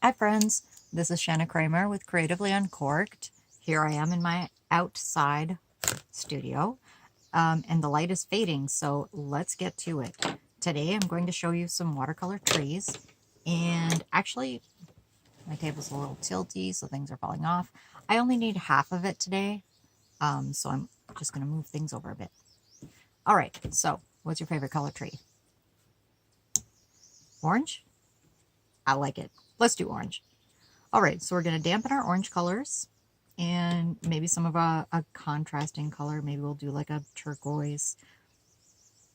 Hi friends, this is Shanna Kramer with Creatively Uncorked. Here I am in my outside studio, and the light is fading, so let's get to it. Today I'm going to show you some watercolor trees, and actually my table's a little tilty, so things are falling off. I only need half of it today, so I'm just going to move things over a bit. Alright, so what's your favorite color tree? Orange? I like it. Let's do orange. All right, so we're going to dampen our orange colors and maybe some of a contrasting color. Maybe we'll do like a turquoise,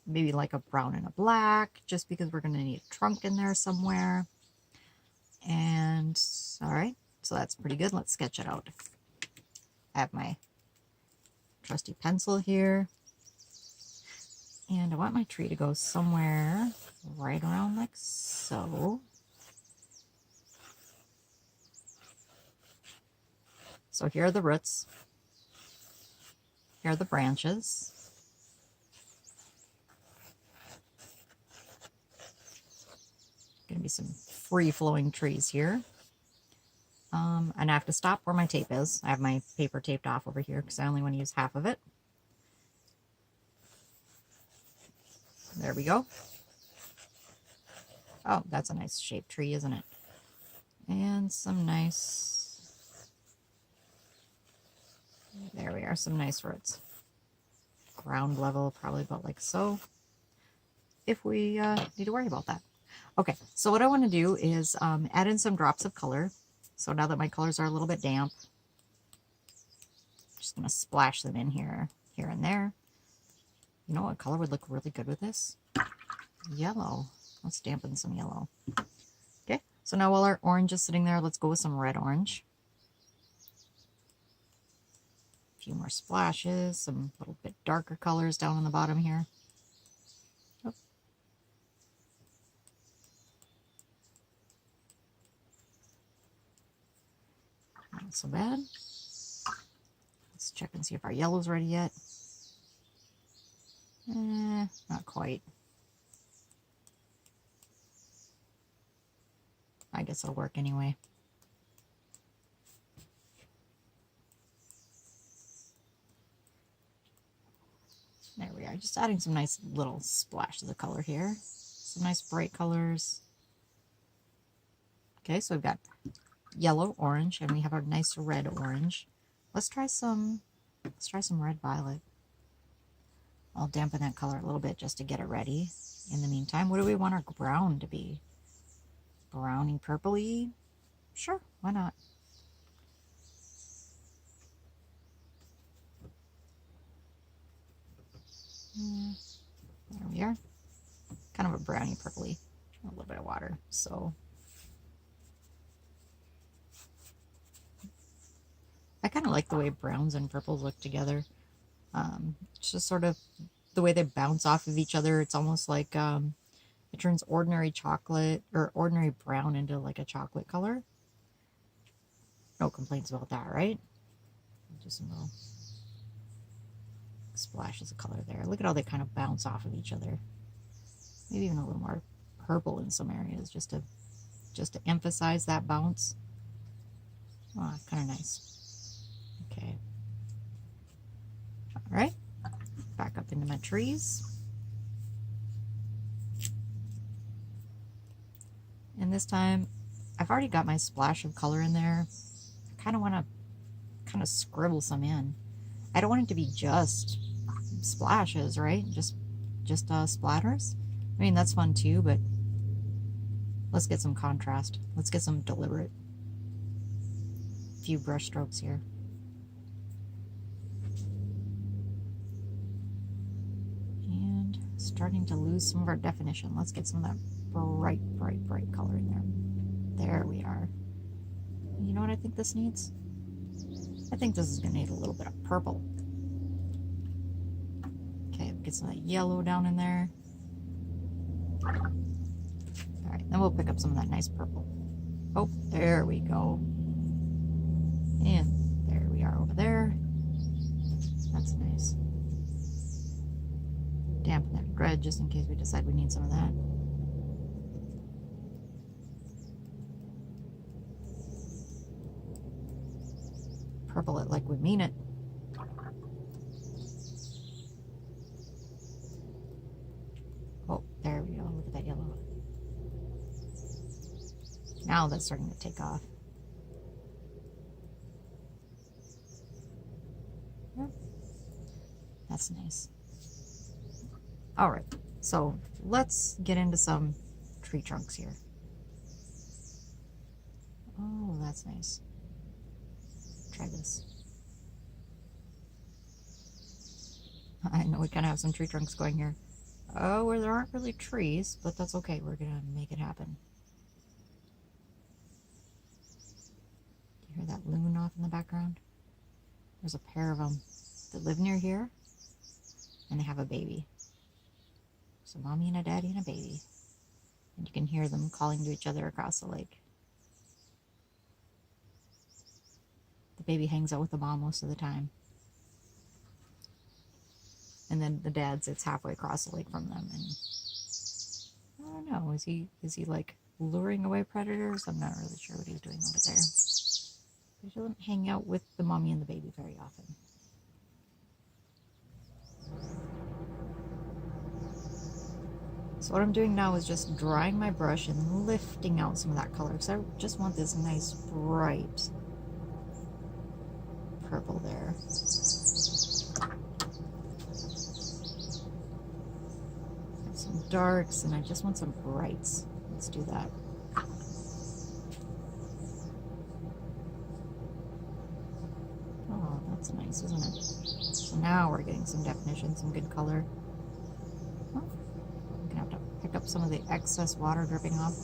maybe like a brown and a black, just because we're going to need a trunk in there somewhere. And all right, so that's pretty good. Let's sketch it out. I have my trusty pencil here. And I want my tree to go somewhere right around like so. So here are the roots. Here are the branches. Going to be some free-flowing trees here. And I have to stop where my tape is. I have my paper taped off over here because I only want to use half of it. There we go. Oh, that's a nice shaped tree, isn't it? And some nice... There we are, some nice roots. Ground level, probably about like so, if we need to worry about that. Okay, so what I want to do is add in some drops of color. So now that my colors are a little bit damp, I'm just going to splash them in here and there. You know what color would look really good with this? Yellow. Let's dampen some yellow. Okay, so now while our orange is sitting there, let's go with some red orange. A few more splashes, some little bit darker colors down on the bottom here. Oh. Not so bad. Let's check and see if our yellow's ready yet. Not quite. I guess it'll work anyway. There we are, just adding some nice little splashes of color here. Some nice bright colors. Okay, so we've got yellow, orange, and we have our nice red orange. Let's try some red violet. I'll dampen that color a little bit just to get it ready. In the meantime, what do we want our brown to be? Browny purpley? Sure, why not? There we are. Kind of a browny purpley. A little bit of water. So I kind of like the way browns and purples look together. It's just sort of the way they bounce off of each other. It's almost like it turns ordinary chocolate or ordinary brown into like a chocolate color. No complaints about that, right? Just some little splashes of color there. Look at how they kind of bounce off of each other. Maybe even a little more purple in some areas just to emphasize that bounce. Oh, kind of nice. Okay. All right. Back up into my trees. And this time, I've already got my splash of color in there. I kind of want to scribble some in. I don't want it to be just splashes, right? Just splatters. I mean, that's fun too, but let's get some contrast. Let's get some deliberate. Few brush strokes here. And starting to lose some of our definition. Let's get some of that bright color in there. There we are. You know what I think this needs? I think this is going to need a little bit of purple. Okay, get some of that yellow down in there. Alright, then we'll pick up some of that nice purple. Oh, there we go. And there we are over there. That's nice. Dampen that red just in case we decide we need some of that. purple it like we mean it. Oh, there we go. Look at that yellow. Now that's starting to take off. Yeah. That's nice. All right, so let's get into some tree trunks here. Oh, that's nice. Try this. I know we kind of have some tree trunks going here. Oh, where there aren't really trees, but that's okay. We're gonna make it happen. Do you hear that loon off in the background? There's a pair of them that live near here, and they have a baby. So mommy and a daddy and a baby. And you can hear them calling to each other across the lake. The baby hangs out with the mom most of the time. And then the dad sits halfway across the lake from them, and I don't know, is he like luring away predators? I'm not really sure what he's doing over there. He doesn't hang out with the mommy and the baby very often. So what I'm doing now is just drying my brush and lifting out some of that color, because I just want this nice bright purple there. Some darks, and I just want some brights. Let's do that. Oh, that's nice, isn't it? So now we're getting some definition, some good color. Oh, I'm gonna have to pick up some of the excess water dripping off.